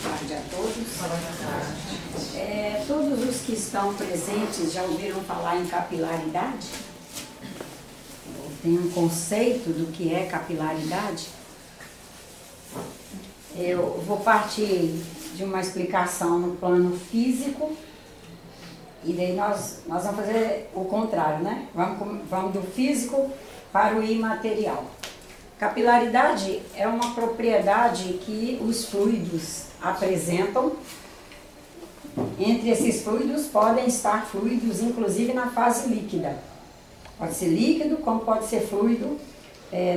tarde a todos. Todos os que estão presentes já ouviram falar em capilaridade? Tem um conceito do que é capilaridade? Eu vou partir de uma explicação no plano físico e daí nós vamos fazer o contrário, né? Vamos do físico para o imaterial. Capilaridade é uma propriedade que os fluidos apresentam. Entre esses fluidos podem estar fluidos, inclusive na fase líquida. Pode ser líquido, como pode ser fluido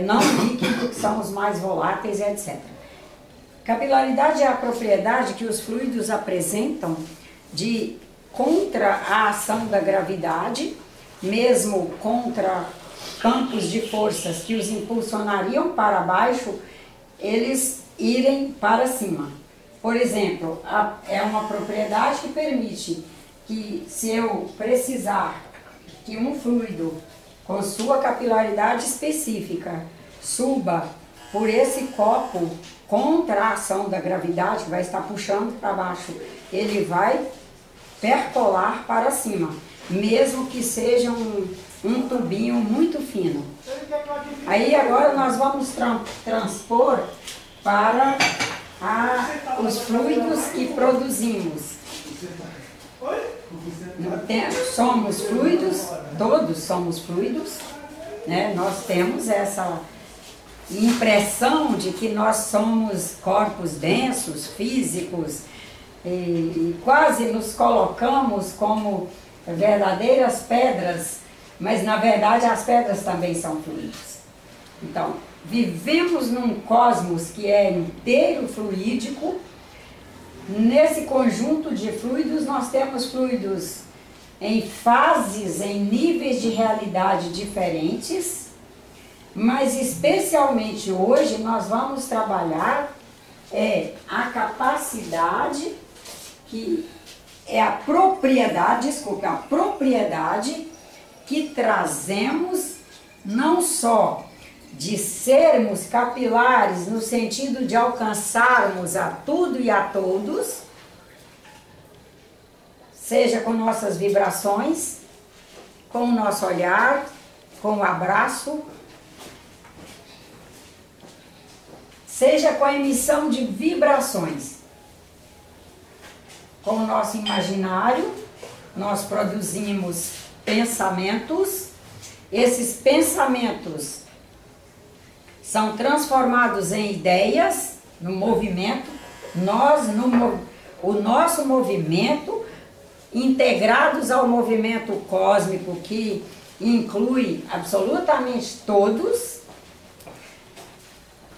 não líquido, que são os mais voláteis, etc. Capilaridade é a propriedade que os fluidos apresentam de contra a ação da gravidade, mesmo contra campos de forças que os impulsionariam para baixo, eles irem para cima. Por exemplo, é uma propriedade que permite que, se eu precisar que um fluido com sua capilaridade específica suba por esse copo contra a ação da gravidade, que vai estar puxando para baixo, ele vai percolar para cima, mesmo que seja um tubinho muito fino. Aí agora nós vamos transpor para os fluidos que produzimos. Somos fluidos, todos somos fluidos, né? Nós temos essa impressão de que nós somos corpos densos, físicos, e quase nos colocamos como verdadeiras pedras, mas na verdade as pedras também são fluidos. Então, vivemos num cosmos que é inteiro fluídico. Nesse conjunto de fluidos, nós temos fluidos em fases, em níveis de realidade diferentes, mas especialmente hoje nós vamos trabalhar a capacidade, que é a propriedade, desculpa, a propriedade que trazemos não só de sermos capilares no sentido de alcançarmos a tudo e a todos, seja com nossas vibrações, com o nosso olhar, com o abraço, seja com a emissão de vibrações. Com o nosso imaginário, nós produzimos pensamentos, esses pensamentos são transformados em ideias, no movimento, o nosso movimento, integrados ao movimento cósmico que inclui absolutamente todos,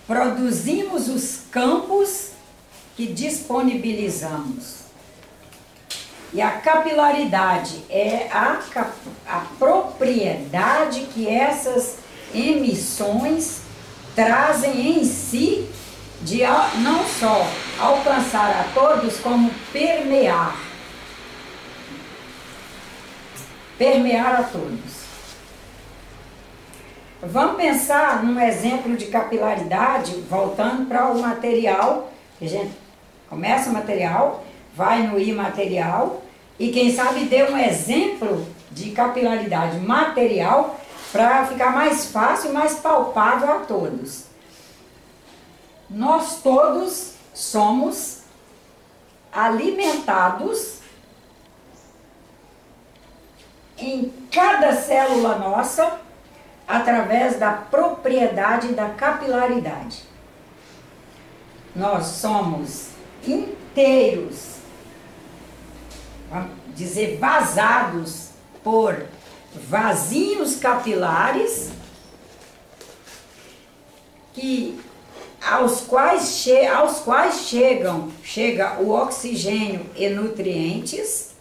produzimos os campos que disponibilizamos. E a capilaridade é a propriedade que essas emissões trazem em si, de não só alcançar a todos, como permear a todos. Vamos pensar num exemplo de capilaridade, voltando para o material, que a gente começa o material, vai no imaterial, e quem sabe dê um exemplo de capilaridade material para ficar mais fácil e mais palpável a todos. Nós todos somos alimentados em cada célula nossa através da propriedade da capilaridade. Nós somos inteiros, vamos dizer, vazados por vasinhos capilares aos quais chega o oxigênio e nutrientes,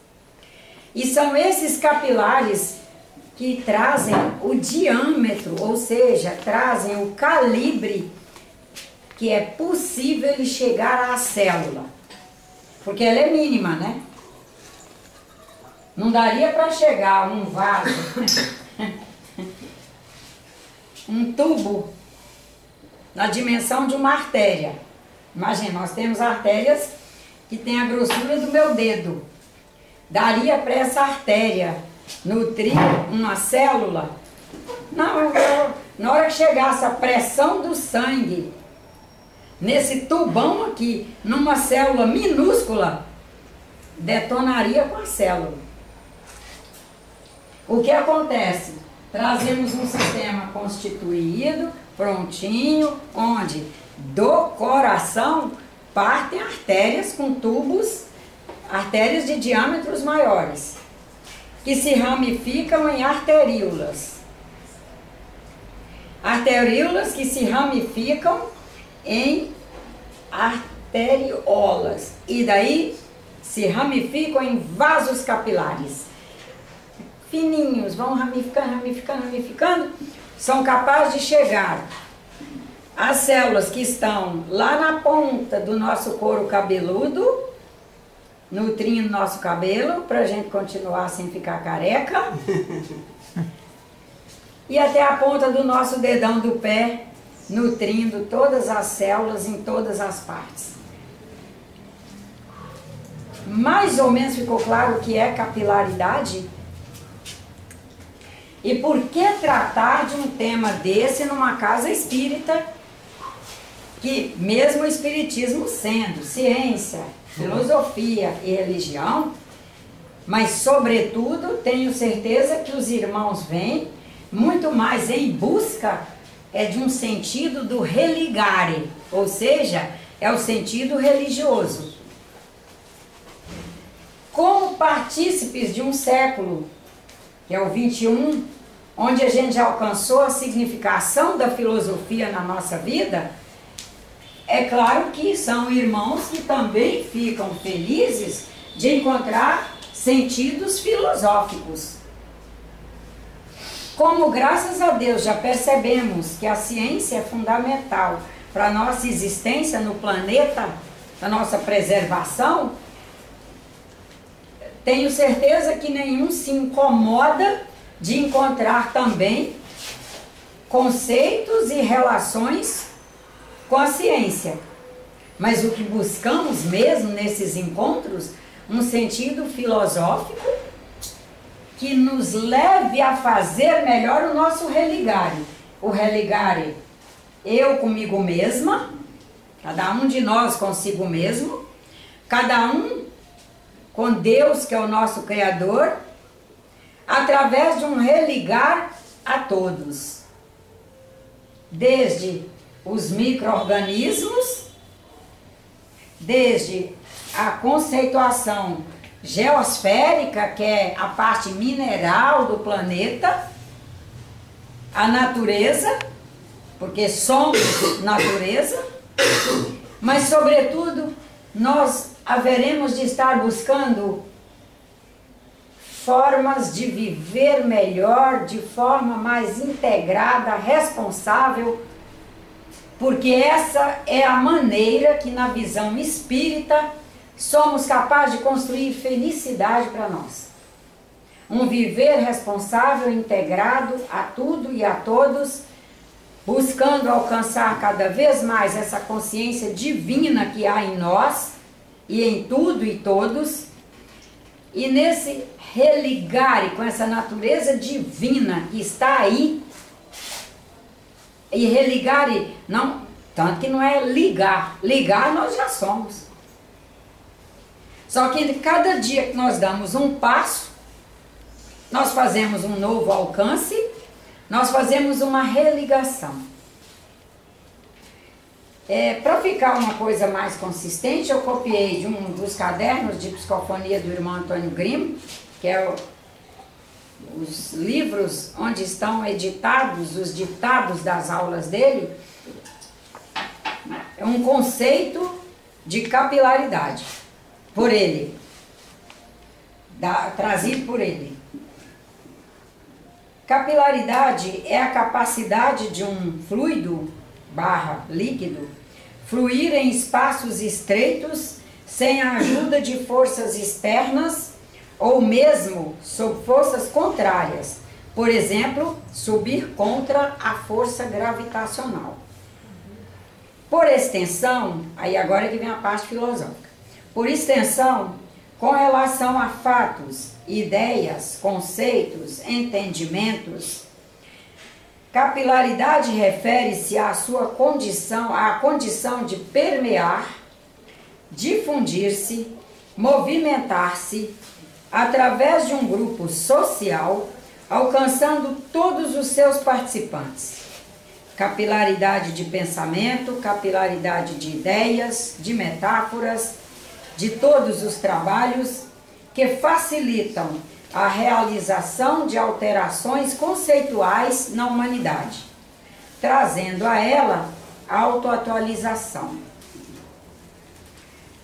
e são esses capilares que trazem o diâmetro, ou seja, trazem o calibre que é possível ele chegar à célula, porque ela é mínima, né? Não daria para chegar um vaso, um tubo na dimensão de uma artéria. Imagina, nós temos artérias que tem a grossura do meu dedo. Daria para essa artéria nutrir uma célula? Não, na hora que chegasse a pressão do sangue nesse tubão aqui, numa célula minúscula, detonaria com a célula. O que acontece? Trazemos um sistema constituído, prontinho, onde do coração partem artérias com tubos, artérias de diâmetros maiores, que se ramificam em arteríolas. Arteríolas que se ramificam em arteriolas. E daí se ramificam em vasos capilares. Fininhos, vão ramificando, ramificando, ramificando. São capazes de chegar às células que estão lá na ponta do nosso couro cabeludo, nutrindo nosso cabelo, para a gente continuar sem ficar careca. E até a ponta do nosso dedão do pé, nutrindo todas as células em todas as partes. Mais ou menos ficou claro o que é capilaridade? E por que tratar de um tema desse numa casa espírita, que mesmo o espiritismo sendo ciência, filosofia e religião, mas sobretudo tenho certeza que os irmãos vêm muito mais em busca de um sentido do religare, ou seja, é o sentido religioso. Como partícipes de um século, que é o 21, onde a gente já alcançou a significação da filosofia na nossa vida, é claro que são irmãos que também ficam felizes de encontrar sentidos filosóficos. Como, graças a Deus, já percebemos que a ciência é fundamental para a nossa existência no planeta, a nossa preservação, tenho certeza que nenhum se incomoda de encontrar também conceitos e relações com a ciência. Mas o que buscamos mesmo nesses encontros, um sentido filosófico que nos leve a fazer melhor o nosso religare. O religare, eu comigo mesma, cada um de nós consigo mesmo, cada um com Deus, que é o nosso Criador, através de um religar a todos, desde os micro-organismos, desde a conceituação geosférica, que é a parte mineral do planeta, a natureza, porque somos natureza, mas sobretudo nós haveremos de estar buscando formas de viver melhor, de forma mais integrada, responsável, porque essa é a maneira que na visão espírita somos capazes de construir felicidade para nós. Um viver responsável, integrado a tudo e a todos, buscando alcançar cada vez mais essa consciência divina que há em nós e em tudo e todos, e nesse religare com essa natureza divina que está aí, e religare, não, tanto que não é ligar, ligar nós já somos. Só que cada dia que nós damos um passo, nós fazemos um novo alcance, nós fazemos uma religação. Para ficar uma coisa mais consistente, eu copiei de um dos cadernos de psicofonia do irmão Antônio Grimm, que é os livros onde estão editados os ditados das aulas dele, é um conceito de capilaridade, por ele, trazido por ele. Capilaridade é a capacidade de um fluido / líquido fluir em espaços estreitos sem a ajuda de forças externas ou mesmo sob forças contrárias. Por exemplo, subir contra a força gravitacional. Por extensão, aí agora que vem a parte filosófica. por extensão, com relação a fatos, ideias, conceitos, entendimentos. Capilaridade refere-se à sua condição, à condição de permear, difundir-se, movimentar-se através de um grupo social, alcançando todos os seus participantes. Capilaridade de pensamento, capilaridade de ideias, de metáforas, de todos os trabalhos que facilitam a realização de alterações conceituais na humanidade, trazendo a ela a autoatualização.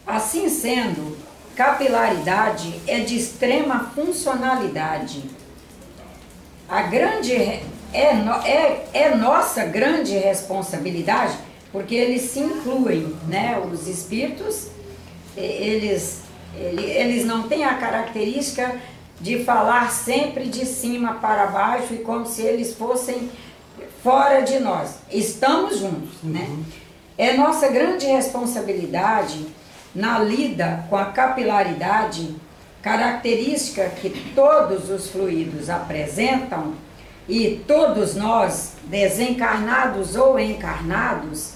Assim sendo, capilaridade é de extrema funcionalidade. É nossa grande responsabilidade, porque eles se incluem, né? Os espíritos, eles não têm a característica de falar sempre de cima para baixo e como se eles fossem fora de nós. Estamos juntos, né? É nossa grande responsabilidade na lida com a capilaridade, característica que todos os fluidos apresentam, e todos nós, desencarnados ou encarnados,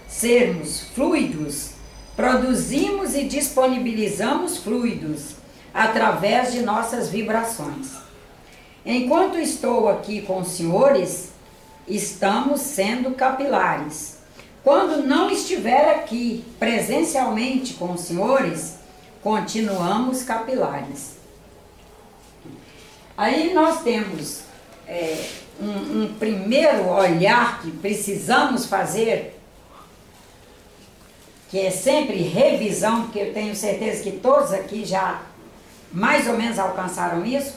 sermos fluidos, produzimos e disponibilizamos fluidos através de nossas vibrações. Enquanto estou aqui com os senhores, estamos sendo capilares. Quando não estiver aqui presencialmente com os senhores, continuamos capilares. Aí nós temos um primeiro olhar que precisamos fazer, que é sempre revisão, porque eu tenho certeza que todos aqui já mais ou menos alcançaram isso,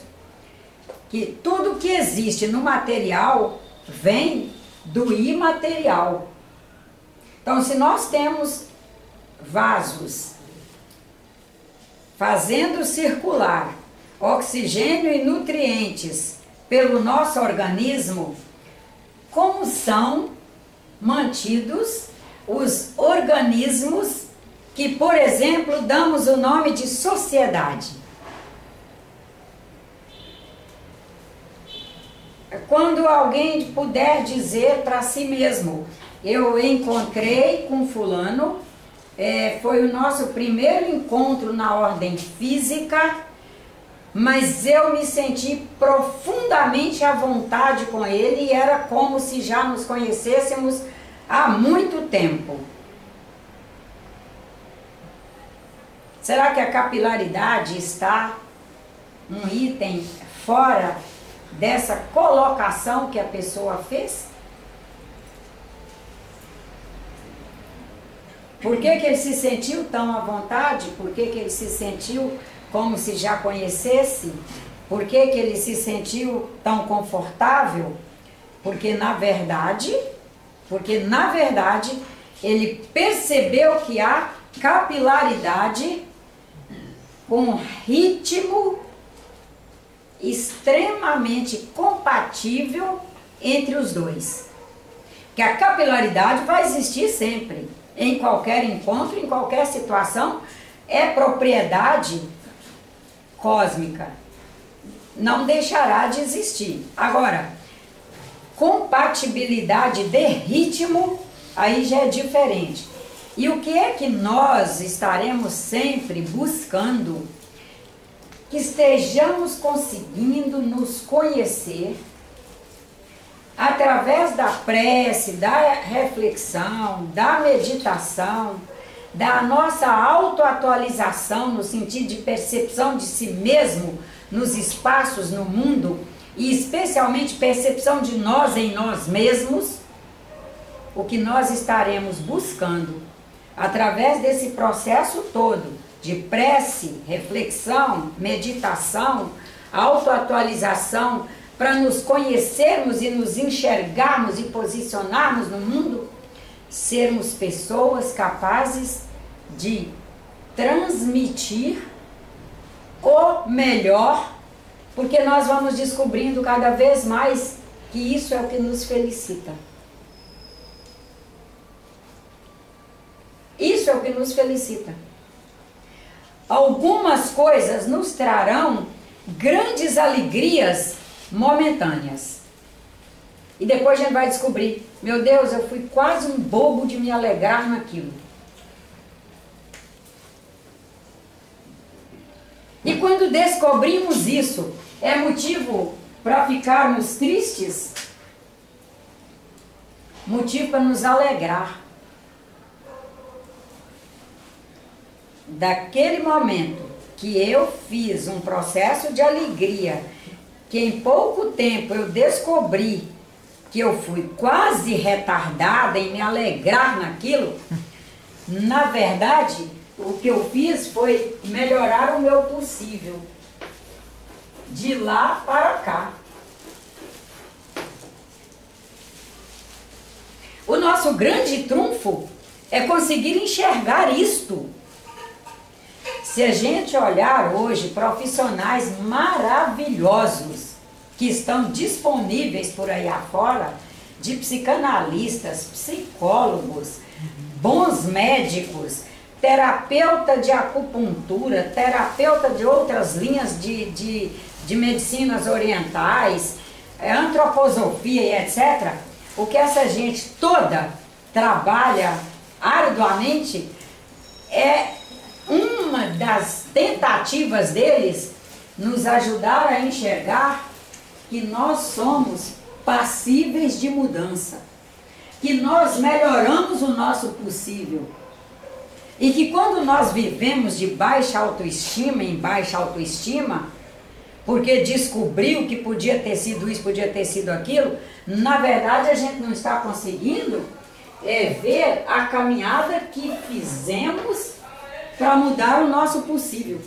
que tudo que existe no material vem do imaterial. Então, se nós temos vasos fazendo circular oxigênio e nutrientes pelo nosso organismo, como são mantidos os organismos que, por exemplo, damos o nome de sociedade? Quando alguém puder dizer para si mesmo: eu encontrei com fulano, foi o nosso primeiro encontro na ordem física, mas eu me senti profundamente à vontade com ele e era como se já nos conhecêssemos há muito tempo. Será que a capilaridade está um item fora dessa colocação que a pessoa fez? Por que ele se sentiu tão à vontade? Por que ele se sentiu como se já conhecesse? Por que ele se sentiu tão confortável? Porque na verdade, ele percebeu que há capilaridade com ritmo extremamente compatível entre os dois. Que a capilaridade vai existir sempre, em qualquer encontro, em qualquer situação, é propriedade cósmica, não deixará de existir. Agora, compatibilidade de ritmo, aí já é diferente. E o que é que nós estaremos sempre buscando? Que estejamos conseguindo nos conhecer através da prece, da reflexão, da meditação, da nossa autoatualização no sentido de percepção de si mesmo nos espaços, no mundo, e especialmente percepção de nós em nós mesmos. O que nós estaremos buscando através desse processo todo de prece, reflexão, meditação, autoatualização, para nos conhecermos e nos enxergarmos e posicionarmos no mundo, sermos pessoas capazes de transmitir o melhor, porque nós vamos descobrindo cada vez mais que isso é o que nos felicita. Isso é o que nos felicita. algumas coisas nos trarão grandes alegrias momentâneas. E depois a gente vai descobrir, meu Deus, eu fui quase um bobo de me alegrar naquilo. E quando descobrimos isso, é motivo para ficarmos tristes? Motivo para nos alegrar. Daquele momento que eu fiz um processo de alegria, que em pouco tempo eu descobri que eu fui quase retardada em me alegrar naquilo, na verdade, o que eu fiz foi melhorar o meu possível, de lá para cá. O nosso grande trunfo é conseguir enxergar isto. Se a gente olhar hoje profissionais maravilhosos que estão disponíveis por aí afora, de psicanalistas, psicólogos, bons médicos, terapeuta de acupuntura, terapeuta de outras linhas de medicinas orientais, antroposofia e etc., o que essa gente toda trabalha arduamente é uma das tentativas deles nos ajudar a enxergar que nós somos passíveis de mudança, que nós melhoramos o nosso possível e que quando nós vivemos de baixa autoestima em baixa autoestima, porque descobriu que podia ter sido isso, podia ter sido aquilo, na verdade a gente não está conseguindo ver a caminhada que fizemos para mudar o nosso possível.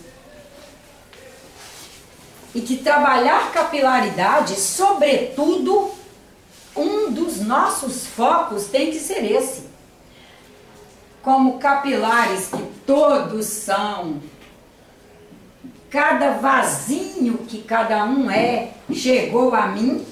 E que trabalhar capilaridade, sobretudo, um dos nossos focos tem que ser esse. Como capilares que todos são, cada vasinho que cada um chegou a mim,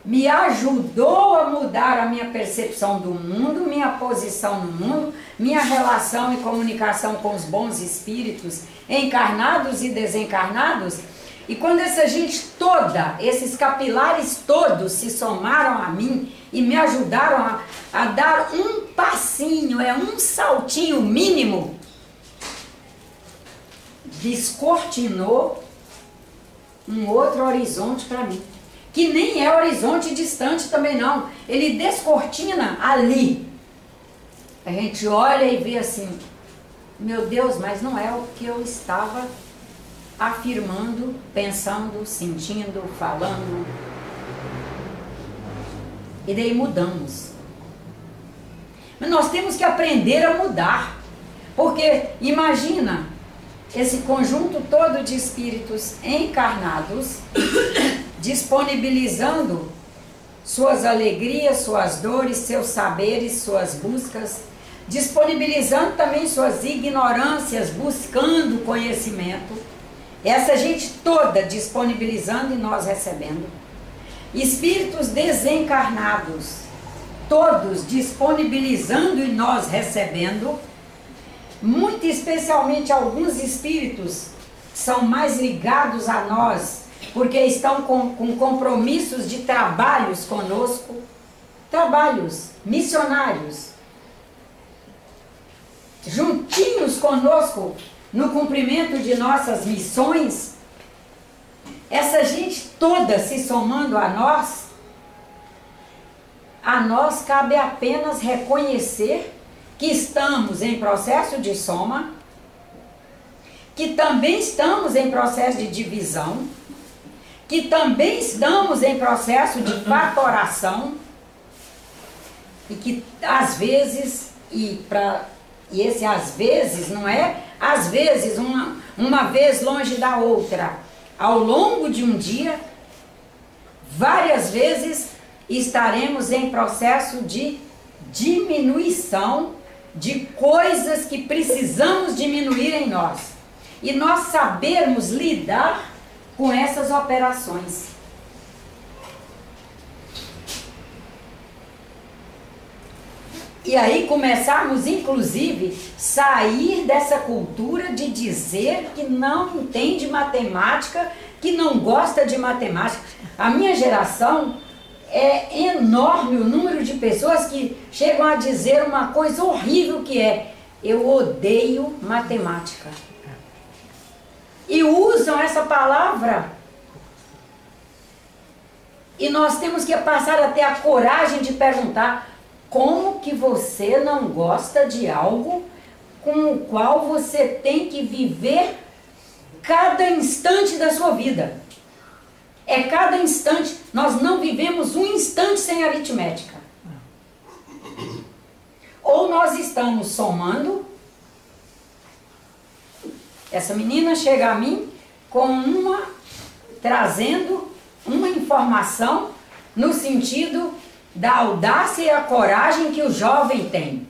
me ajudou a mudar a minha percepção do mundo, minha posição no mundo, minha relação e comunicação com os bons espíritos, encarnados e desencarnados. E quando essa gente toda, esses capilares todos se somaram a mim e me ajudaram a dar um passinho, um saltinho mínimo, descortinou um outro horizonte para mim. Que nem é horizonte distante também não. Ele descortina ali. A gente olha e vê assim, meu Deus, mas não é o que eu estava afirmando, pensando, sentindo, falando. E daí mudamos. Mas nós temos que aprender a mudar. Porque imagina esse conjunto todo de espíritos encarnados disponibilizando suas alegrias, suas dores, seus saberes, suas buscas, disponibilizando também suas ignorâncias, buscando conhecimento. Essa gente toda disponibilizando e nós recebendo. Espíritos desencarnados, todos disponibilizando e nós recebendo. Muito especialmente alguns espíritos são mais ligados a nós, porque estão com compromissos de trabalhos conosco, trabalhos missionários, juntinhos conosco no cumprimento de nossas missões. Essa gente toda se somando a nós cabe apenas reconhecer que estamos em processo de soma, que também estamos em processo de divisão, que também estamos em processo de fatoração, e que às vezes, e esse às vezes não é às vezes uma vez longe da outra, ao longo de um dia, várias vezes estaremos em processo de diminuição de coisas que precisamos diminuir em nós. E nós sabermos lidar com essas operações. E aí começarmos, inclusive, sair dessa cultura de dizer que não entende matemática, que não gosta de matemática. A minha geração é enorme o número de pessoas que chegam a dizer uma coisa horrível que é: eu odeio matemática. E usam essa palavra. E nós temos que passar a ter a coragem de perguntar: como que você não gosta de algo com o qual você tem que viver cada instante da sua vida? É cada instante. Nós não vivemos um instante sem aritmética. Ou nós estamos somando. Essa menina chega a mim trazendo uma informação no sentido da audácia e a coragem que o jovem tem.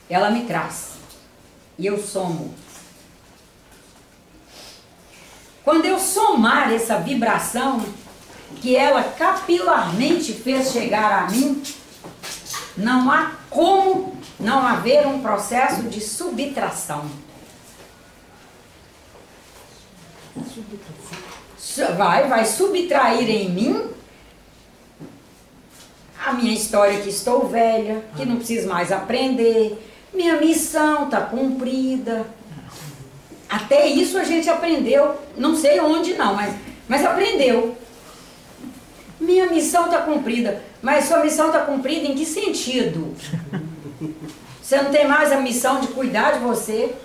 Ela me traz. E eu somo. Quando eu somar essa vibração que ela capilarmente fez chegar a mim, não há como não haver um processo de subtração. Vai subtrair em mim a minha história, que estou velha, que não preciso mais aprender, minha missão está cumprida. Até isso a gente aprendeu, não sei onde não, mas aprendeu. Minha missão está cumprida. Mas sua missão está cumprida em que sentido? Você não tem mais a missão de cuidar de você,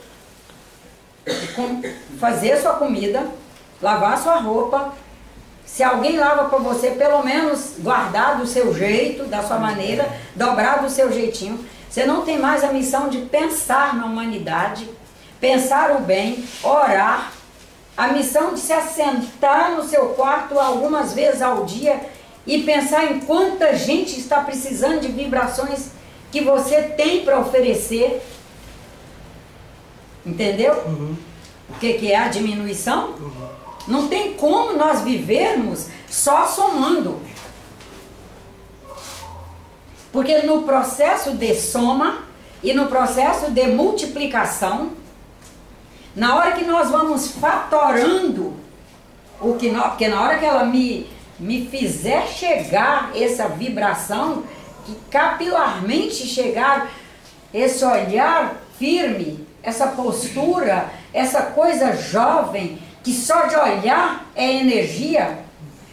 de fazer sua comida, lavar sua roupa. Se alguém lava para você, pelo menos guardar do seu jeito, da sua maneira, dobrar do seu jeitinho. Você não tem mais a missão de pensar na humanidade, pensar o bem, orar. A missão de se assentar no seu quarto algumas vezes ao dia e pensar em quanta gente está precisando de vibrações que você tem para oferecer. Entendeu? Uhum. O que é a diminuição? Uhum. Não tem como nós vivermos só somando. Porque no processo de soma e no processo de multiplicação, na hora que nós vamos fatorando o que nós, porque na hora que ela me fizer chegar essa vibração, que capilarmente chegar esse olhar firme, essa postura, essa coisa jovem, que só de olhar é energia,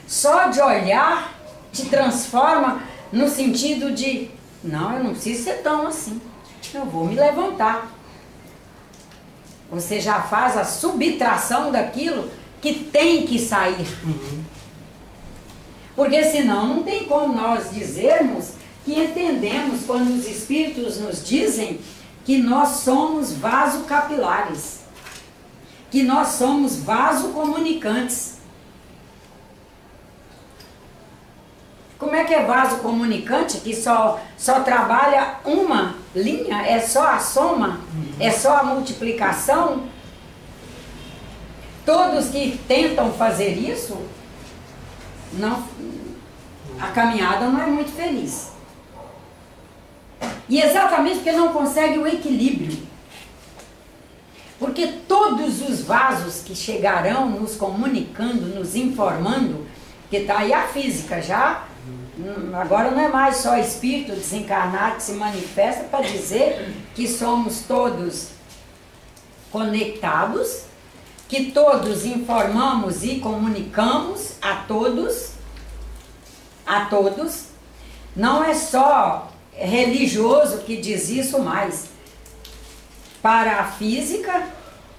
só de olhar te transforma no sentido de: não, eu não preciso ser tão assim, eu vou me levantar. Você já faz a subtração daquilo que tem que sair. Uhum. Porque senão não tem como nós dizermos que entendemos quando os espíritos nos dizem que nós somos vaso-capilares, que nós somos vaso-comunicantes. Como é que é vaso-comunicante que só trabalha uma linha? É só a soma? É só a multiplicação? Todos que tentam fazer isso, não, a caminhada não é muito feliz. E exatamente porque não consegue o equilíbrio. Porque todos os vasos que chegarão nos comunicando, nos informando, que está aí a física já, agora não é mais só espírito desencarnado que se manifesta para dizer que somos todos conectados, que todos informamos e comunicamos a todos, não é só religioso que diz isso mais. Para a física,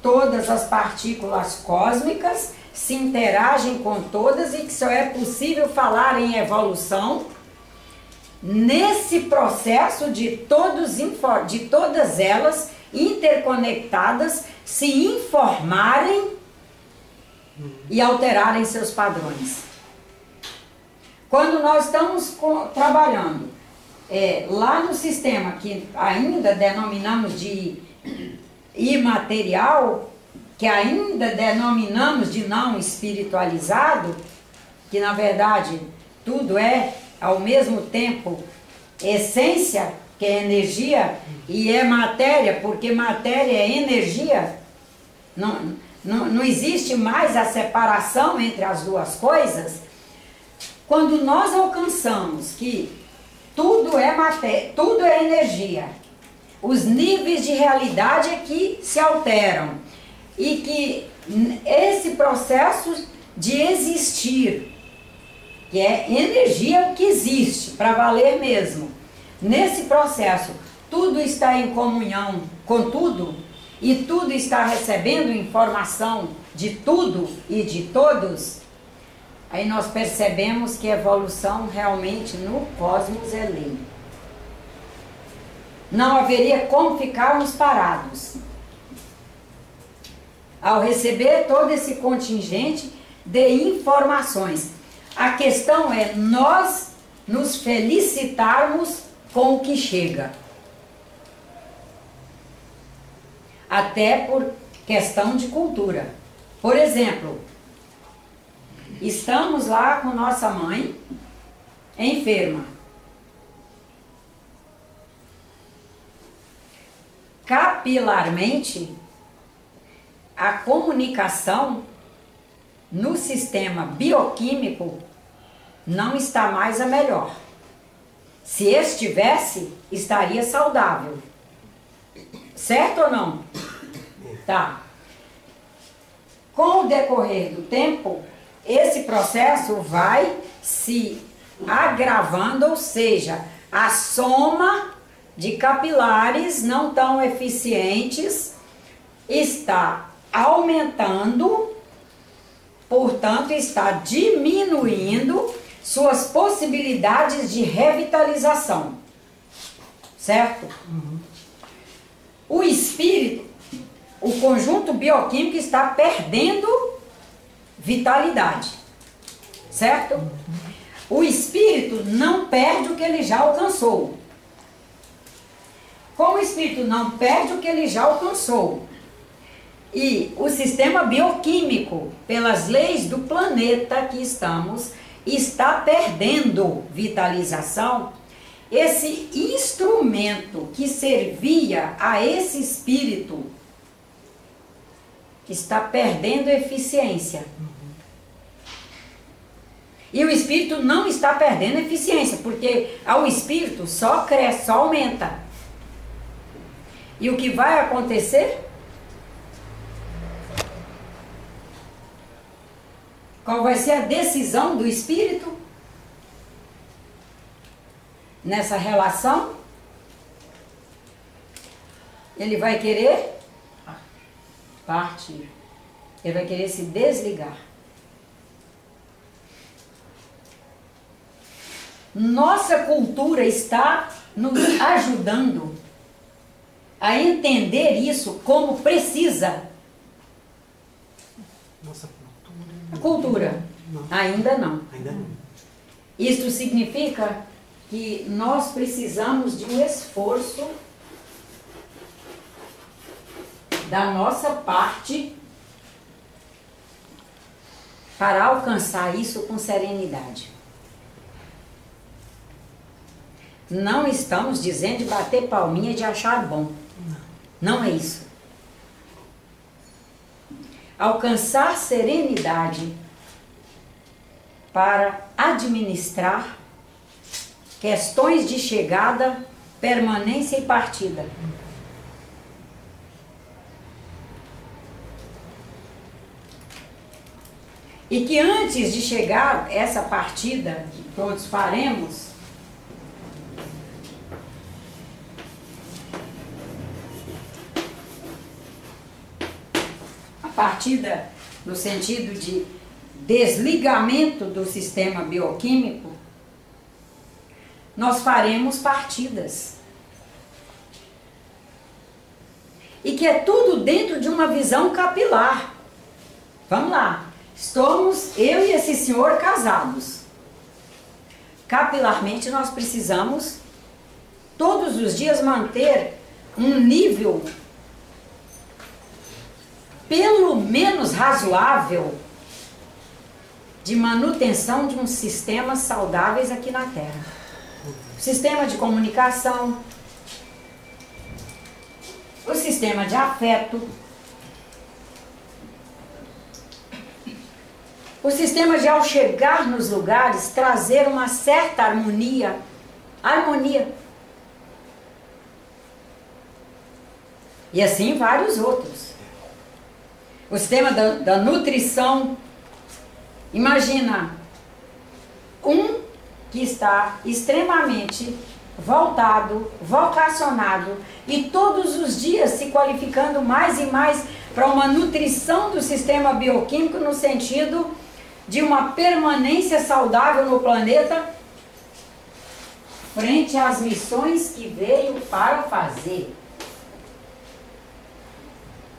todas as partículas cósmicas se interagem com todas e que só é possível falar em evolução nesse processo de todas elas interconectadas se informarem e alterarem seus padrões. Quando nós estamos trabalhando lá no sistema que ainda denominamos de imaterial, que ainda denominamos de não espiritualizado, que na verdade tudo é ao mesmo tempo essência, que é energia, e é matéria, porque matéria é energia. Não existe mais a separação entre as duas coisas. Quando nós alcançamos que tudo é matéria, tudo é energia, os níveis de realidade é que se alteram, e que esse processo de existir, que é energia que existe, para valer mesmo, nesse processo, tudo está em comunhão com tudo, e tudo está recebendo informação de tudo e de todos, aí nós percebemos que a evolução realmente no cosmos é lei. Não haveria como ficarmos parados ao receber todo esse contingente de informações. A questão é nós nos felicitarmos com o que chega. Até por questão de cultura. Por exemplo, estamos lá com nossa mãe enferma. Capilarmente, a comunicação no sistema bioquímico não está mais a melhor. Se estivesse, estaria saudável. Certo ou não? Tá. Com o decorrer do tempo, esse processo vai se agravando, ou seja, a soma de capilares não tão eficientes está aumentando, portanto, está diminuindo suas possibilidades de revitalização. Certo? O espírito, o conjunto bioquímico está perdendo vitalidade. Certo? O espírito não perde o que ele já alcançou. Como o espírito não perde o que ele já alcançou, e o sistema bioquímico, pelas leis do planeta que estamos, está perdendo vitalização, esse instrumento que servia a esse espírito está perdendo eficiência. E o espírito não está perdendo eficiência, porque ao espírito só cresce, só aumenta. E o que vai acontecer? Qual vai ser a decisão do espírito nessa relação? Ele vai querer partir. Ele vai querer se desligar. Nossa cultura está nos ajudando a entender isso como precisa. Nossa cultura. Cultura. Não. Ainda não. Ainda não. Isso significa que nós precisamos de um esforço da nossa parte para alcançar isso com serenidade. Não estamos dizendo de bater palminha e de achar bom. Não é isso. Alcançar serenidade para administrar questões de chegada, permanência e partida. E que antes de chegar essa partida que todos faremos, a partida no sentido de desligamento do sistema bioquímico, nós faremos partidas. E que é tudo dentro de uma visão capilar. Vamos lá. Estamos, eu e esse senhor, casados. Capilarmente nós precisamos todos os dias manter um nível pelo menos razoável de manutenção de uns sistemas saudáveis aqui na Terra. Sistema de comunicação, sistema de afeto, o sistema de, ao chegar nos lugares, trazer uma certa harmonia. E assim vários outros. O sistema da nutrição. Imagina um que está extremamente voltado, vocacionado e todos os dias se qualificando mais e mais para uma nutrição do sistema bioquímico no sentido de uma permanência saudável no planeta frente às missões que veio para fazer.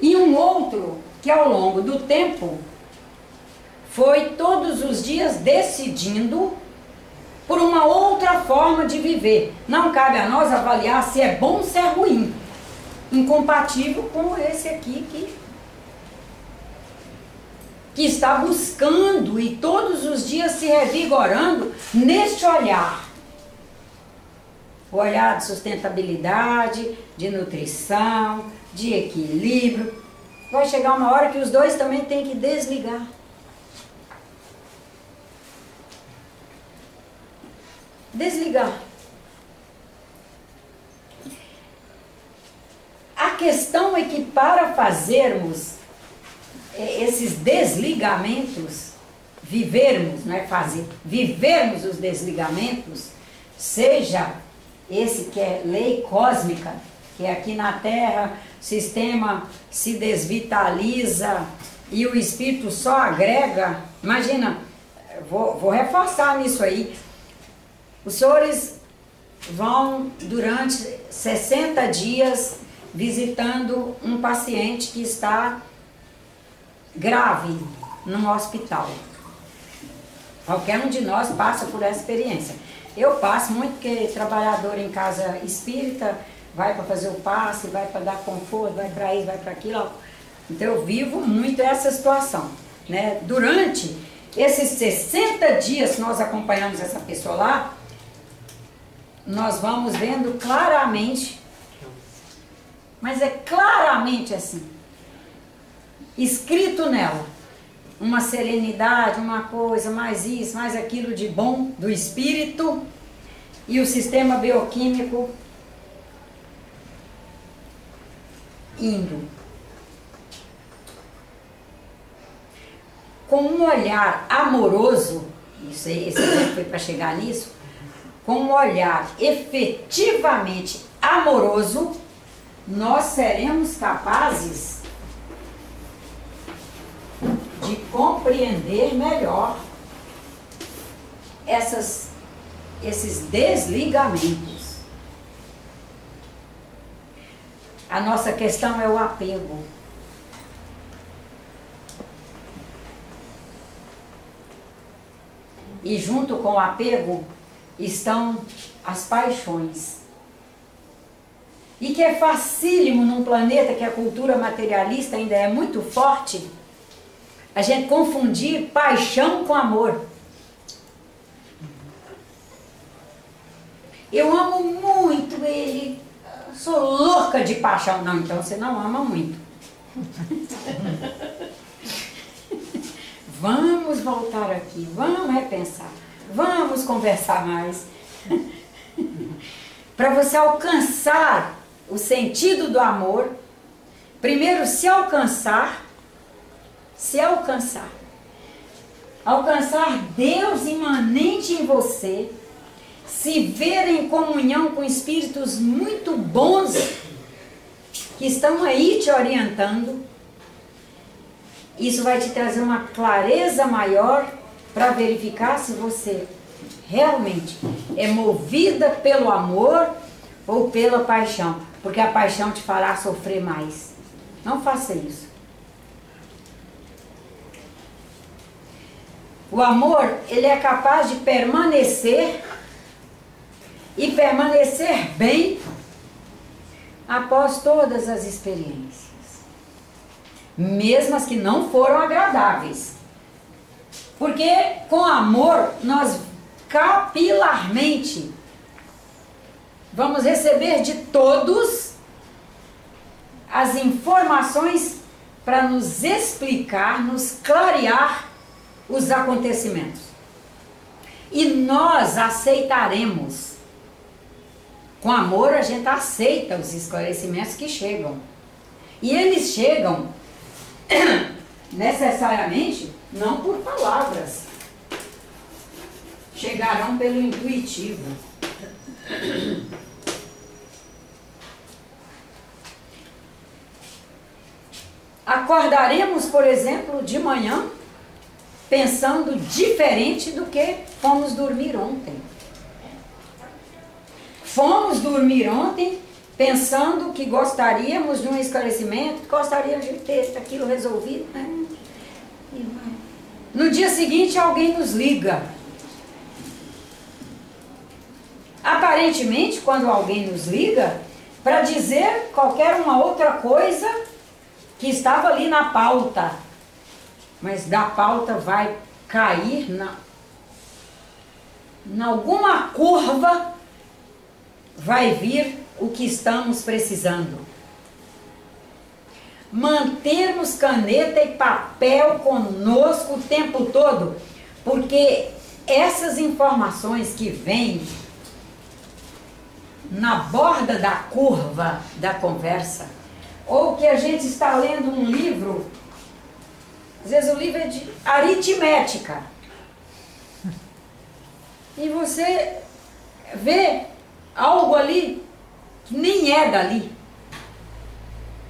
E um outro que ao longo do tempo foi todos os dias decidindo por uma outra forma de viver. Não cabe a nós avaliar se é bom ou se é ruim. Incompatível com esse aqui que está buscando e todos os dias se revigorando neste olhar. O olhar de sustentabilidade, de nutrição, de equilíbrio. Vai chegar uma hora que os dois também têm que desligar. Desligar. A questão é que para fazermos esses desligamentos, vivermos, não é fazer, vivermos os desligamentos, seja esse que é lei cósmica, que é aqui na Terra, o sistema se desvitaliza e o espírito só agrega. Imagina, vou reforçar nisso aí. Os senhores vão durante 60 dias visitando um paciente que está grave num hospital. Qualquer um de nós passa por essa experiência. Eu passo muito porque trabalhador em casa espírita, vai para fazer o passe, vai para dar conforto, vai para isso, vai para aquilo. Então eu vivo muito essa situação, né? Durante esses 60 dias que nós acompanhamos essa pessoa lá, nós vamos vendo claramente, mas é claramente assim, escrito nela, uma serenidade, uma coisa, mais isso, mais aquilo de bom do espírito, e o sistema bioquímico indo. Com um olhar amoroso, esse exemplo foi para chegar nisso, com um olhar efetivamente amoroso, nós seremos capazes de compreender melhor esses desligamentos. A nossa questão é o apego. E junto com o apego estão as paixões. E que é facílimo num planeta que a cultura materialista ainda é muito forte, a gente confundir paixão com amor. Eu amo muito ele, sou louca de paixão. Não, então você não ama muito. Vamos voltar aqui, vamos repensar, vamos conversar mais. Para você alcançar o sentido do amor, primeiro se alcançar Deus imanente em você, se ver em comunhão com espíritos muito bons que estão aí te orientando. Isso vai te trazer uma clareza maior para verificar se você realmente é movida pelo amor ou pela paixão, porque a paixão te fará sofrer mais. Não faça isso. O amor, ele é capaz de permanecer e permanecer bem após todas as experiências, mesmo as que não foram agradáveis. Porque com amor nós capilarmente vamos receber de todos as informações para nos explicar, nos clarear os acontecimentos. E nós aceitaremos. Com amor a gente aceita os esclarecimentos que chegam. E eles chegam necessariamente não por palavras. Chegarão pelo intuitivo. Acordaremos, por exemplo, de manhã, pensando diferente do que fomos dormir ontem. Fomos dormir ontem pensando que gostaríamos de um esclarecimento, gostaríamos de ter aquilo resolvido, né? No dia seguinte alguém nos liga. Aparentemente, quando alguém nos liga, para dizer qualquer uma outra coisa que estava ali na pauta, mas da pauta vai cair na alguma curva, vai vir o que estamos precisando. Mantermos caneta e papel conosco o tempo todo, porque essas informações que vêm na borda da curva da conversa, ou que a gente está lendo um livro, às vezes o livro é de aritmética, e você vê algo ali que nem é dali,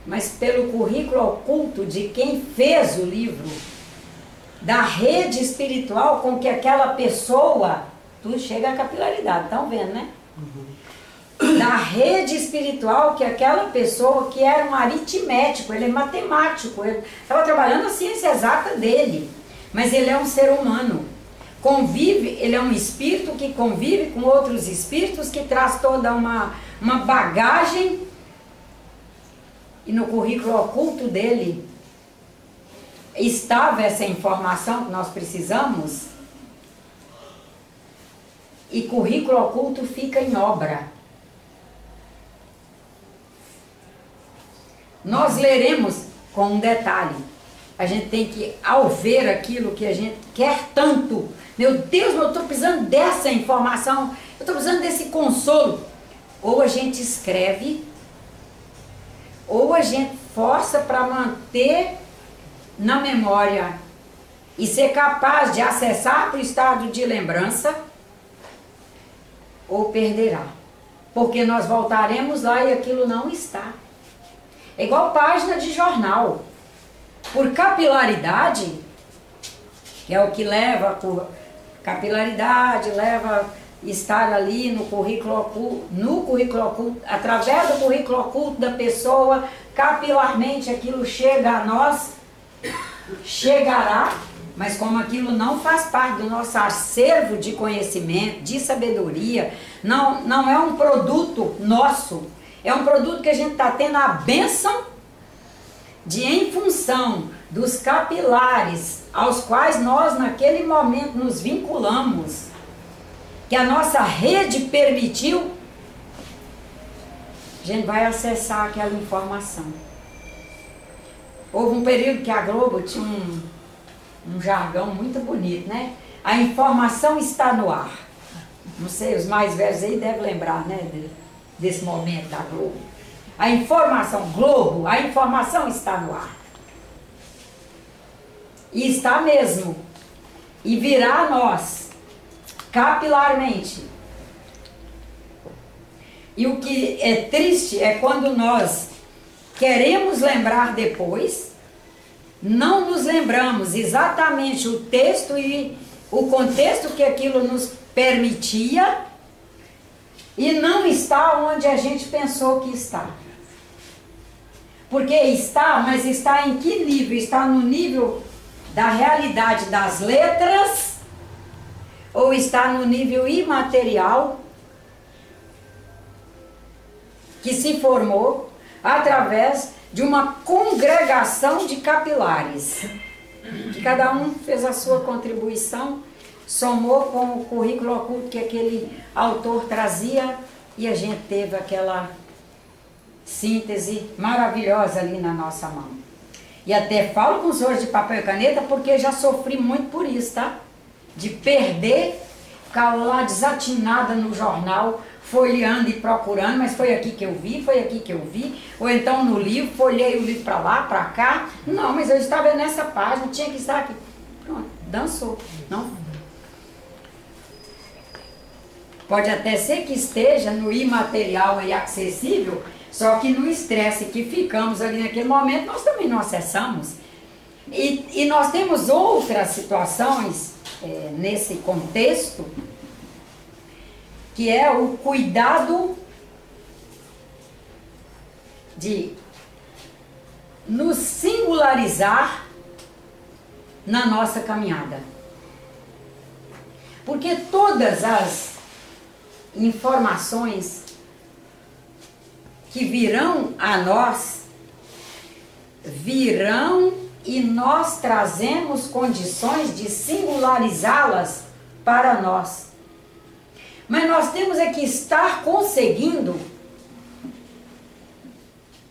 mas pelo currículo oculto de quem fez o livro, da rede espiritual com que aquela pessoa, tudo chega à capilaridade, estão vendo, né? Da rede espiritual que aquela pessoa, que era um aritmético, ele é matemático, ele estava trabalhando a ciência exata dele, mas ele é um ser humano, convive, ele é um espírito que convive com outros espíritos, que traz toda uma bagagem, e no currículo oculto dele estava essa informação que nós precisamos, e currículo oculto fica em obra. Nós leremos com um detalhe. A gente tem que, ao ver aquilo que a gente quer tanto, meu Deus, eu estou precisando dessa informação, eu estou precisando desse consolo. Ou a gente escreve, ou a gente força para manter na memória e ser capaz de acessar para o estado de lembrança, ou perderá. Porque nós voltaremos lá e aquilo não está. É igual página de jornal. Por capilaridade, que é o que leva por capilaridade, leva estar ali no currículo oculto, através do currículo oculto da pessoa, capilarmente aquilo chega a nós, chegará, mas como aquilo não faz parte do nosso acervo de conhecimento, de sabedoria, não é um produto nosso, é um produto que a gente está tendo a bênção de, em função dos capilares aos quais nós naquele momento nos vinculamos, que a nossa rede permitiu, a gente vai acessar aquela informação. Houve um período que a Globo tinha um jargão muito bonito, né? A informação está no ar. Não sei, os mais velhos aí devem lembrar, né, desse momento da Globo. A informação, Globo, a informação está no ar. E está mesmo. E virá a nós, capilarmente. E o que é triste é quando nós queremos lembrar depois, não nos lembramos exatamente o texto e o contexto que aquilo nos permitia, e não está onde a gente pensou que está. Porque está, mas está em que nível? Está no nível da realidade das letras, ou está no nível imaterial que se formou através de uma congregação de capilares, que cada um fez a sua contribuição, somou com o currículo oculto que aquele autor trazia, e a gente teve aquela síntese maravilhosa ali na nossa mão. E até falo com os senhores de papel e caneta porque já sofri muito por isso, tá? De perder, ficar lá desatinada no jornal, folheando e procurando, mas foi aqui que eu vi, foi aqui que eu vi, ou então no livro, folhei o livro para lá, para cá. Não, mas eu estava nessa página, tinha que estar aqui. Pronto, dançou. Não. Pode até ser que esteja no imaterial e acessível, só que no estresse que ficamos ali naquele momento, nós também não acessamos. E nós temos outras situações nesse contexto, que é o cuidado de nos singularizar na nossa caminhada. Porque todas as informações que virão a nós, virão e nós trazemos condições de singularizá-las para nós. Mas nós temos é que estar conseguindo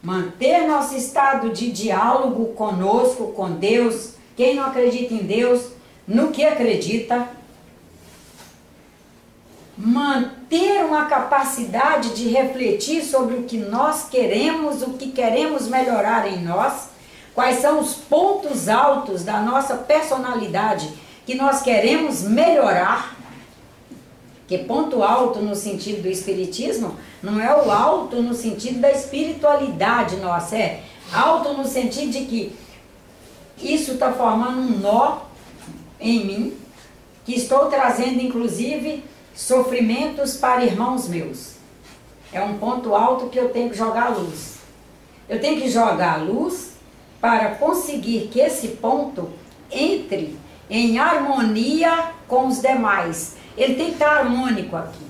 manter nosso estado de diálogo conosco, com Deus. Quem não acredita em Deus, no que acredita, manter uma capacidade de refletir sobre o que nós queremos, o que queremos melhorar em nós, quais são os pontos altos da nossa personalidade que nós queremos melhorar. Que ponto alto no sentido do espiritismo não é o alto no sentido da espiritualidade nossa, é alto no sentido de que isso está formando um nó em mim, que estou trazendo inclusive sofrimentos para irmãos meus. É um ponto alto que eu tenho que jogar a luz. Eu tenho que jogar a luz para conseguir que esse ponto entre em harmonia com os demais. Ele tem que estar harmônico aqui.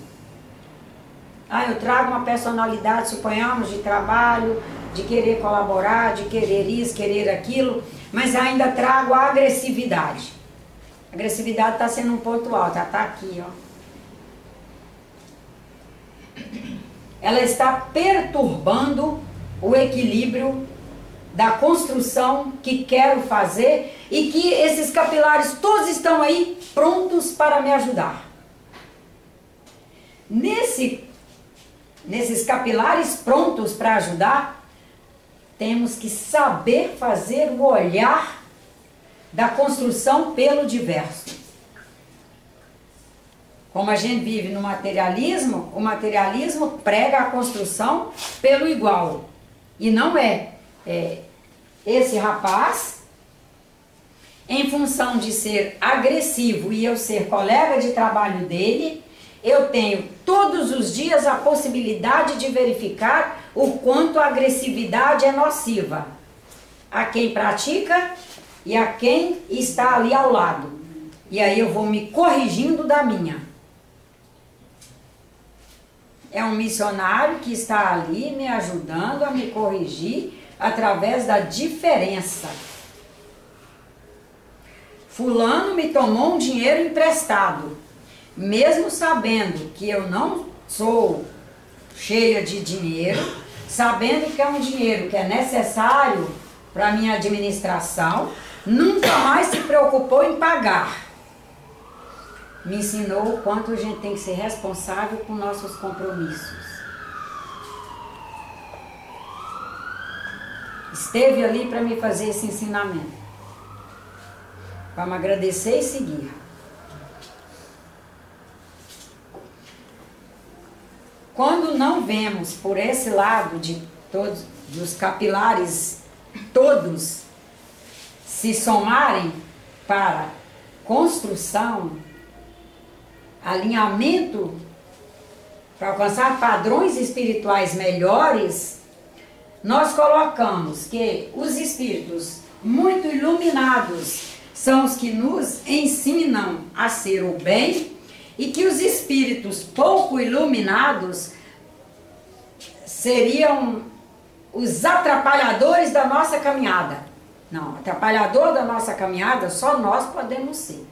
Eu trago uma personalidade, suponhamos, de trabalho, de querer colaborar, de querer isso, querer aquilo, mas ainda trago a agressividade. A agressividade está sendo um ponto alto, ela está aqui, ó. Ela está perturbando o equilíbrio da construção que quero fazer e que esses capilares todos estão aí prontos para me ajudar. Nesses capilares prontos para ajudar, temos que saber fazer o olhar da construção pelo diverso. Como a gente vive no materialismo, o materialismo prega a construção pelo igual. E não é. Esse rapaz, em função de ser agressivo e eu ser colega de trabalho dele, eu tenho todos os dias a possibilidade de verificar o quanto a agressividade é nociva a quem pratica e a quem está ali ao lado. E aí eu vou me corrigindo da minha. É um missionário que está ali me ajudando a me corrigir através da diferença. Fulano me tomou um dinheiro emprestado, mesmo sabendo que eu não sou cheia de dinheiro, sabendo que é um dinheiro que é necessário para a minha administração, nunca mais se preocupou em pagar. Me ensinou o quanto a gente tem que ser responsável com nossos compromissos. Esteve ali para me fazer esse ensinamento. Vamos agradecer e seguir. Quando não vemos por esse lado de todos, dos capilares, todos se somarem para construção, alinhamento, para alcançar padrões espirituais melhores, nós colocamos que os espíritos muito iluminados são os que nos ensinam a ser o bem e que os espíritos pouco iluminados seriam os atrapalhadores da nossa caminhada. Não, atrapalhador da nossa caminhada só nós podemos ser.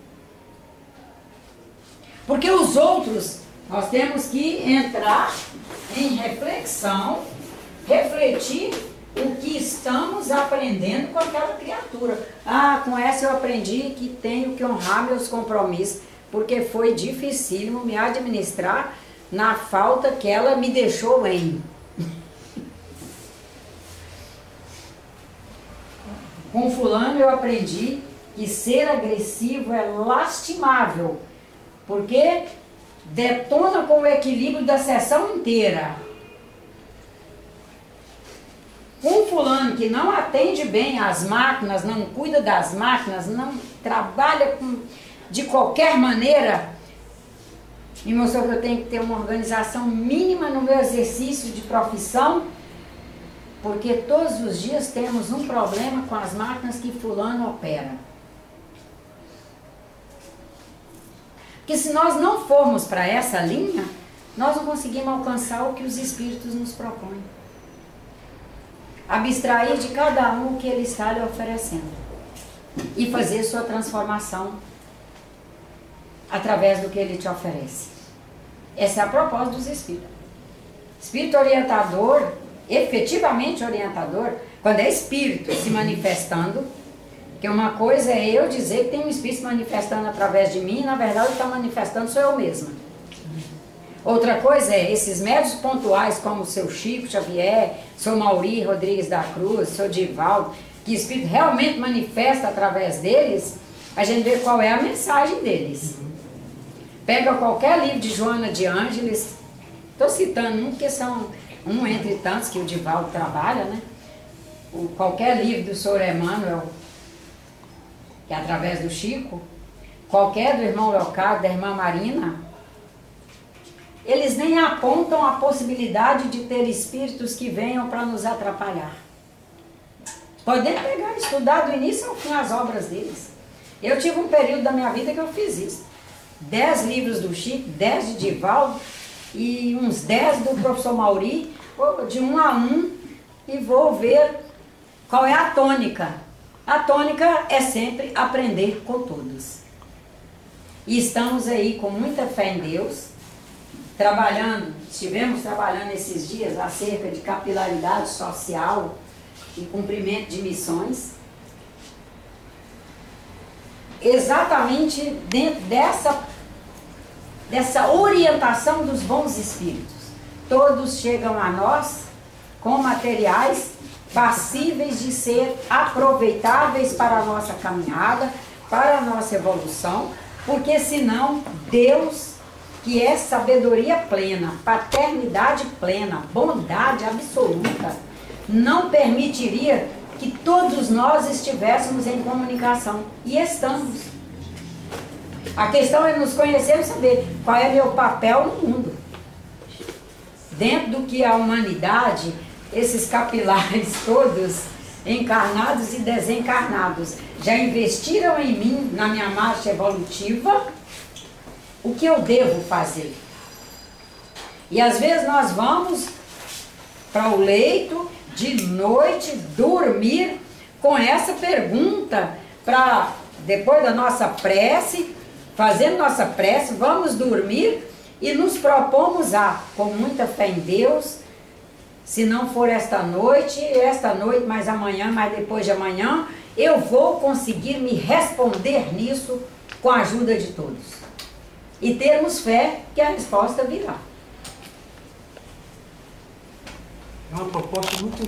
Porque os outros, nós temos que entrar em reflexão refletir o que estamos aprendendo com aquela criatura. Ah, com essa eu aprendi que tenho que honrar meus compromissos, porque foi dificílimo me administrar na falta que ela me deixou em. Com fulano eu aprendi que ser agressivo é lastimável, porque detona com o equilíbrio da sessão inteira. Um fulano que não atende bem às máquinas, não cuida das máquinas, não trabalha de qualquer maneira, me mostrou que eu tenho que ter uma organização mínima no meu exercício de profissão, porque todos os dias temos um problema com as máquinas que fulano opera. Porque se nós não formos para essa linha, nós não conseguimos alcançar o que os Espíritos nos propõem. Abstrair de cada um o que ele está lhe oferecendo e fazer sua transformação através do que ele te oferece. Essa é a proposta dos Espíritos. Espírito orientador, efetivamente orientador, quando é Espírito se manifestando, que uma coisa é eu dizer que tem um Espírito se manifestando através de mim, e na verdade o que está manifestando sou eu mesma. Outra coisa é esses médios pontuais, como o seu Chico Xavier, seu Mauri Rodrigues da Cruz, seu Divaldo, que o Espírito realmente manifesta através deles, a gente vê qual é a mensagem deles. Pega qualquer livro de Joana de Ângeles, estou citando um que são um entre tantos que o Divaldo trabalha, né? Qualquer livro do Sr. Emmanuel, que é através do Chico, qualquer do irmão Leocádio, da irmã Marina, eles nem apontam a possibilidade de ter espíritos que venham para nos atrapalhar. Podem pegar e estudar do início ao fim as obras deles. Eu tive um período da minha vida que eu fiz isso. 10 livros do Chico, 10 de Divaldo e uns 10 do professor Mauri, de um a um, e vou ver qual é a tônica. A tônica é sempre aprender com todos. E estamos aí com muita fé em Deus, estivemos trabalhando esses dias acerca de capilaridade social e cumprimento de missões, exatamente dentro dessa orientação dos bons espíritos. Todos chegam a nós com materiais passíveis de ser aproveitáveis para a nossa caminhada, para a nossa evolução, porque senão Deus, que é sabedoria plena, paternidade plena, bondade absoluta, não permitiria que todos nós estivéssemos em comunicação. E estamos. A questão é nos conhecer e saber qual é meu papel no mundo. Dentro do que a humanidade, esses capilares todos, encarnados e desencarnados, já investiram em mim, na minha marcha evolutiva, o que eu devo fazer? E às vezes nós vamos para o leito de noite dormir com essa pergunta, para depois da nossa prece, fazendo nossa prece, vamos dormir e nos propomos com muita fé em Deus, se não for esta noite, mas amanhã, mas depois de amanhã, eu vou conseguir me responder nisso com a ajuda de todos. E termos fé que a resposta virá. É uma proposta muito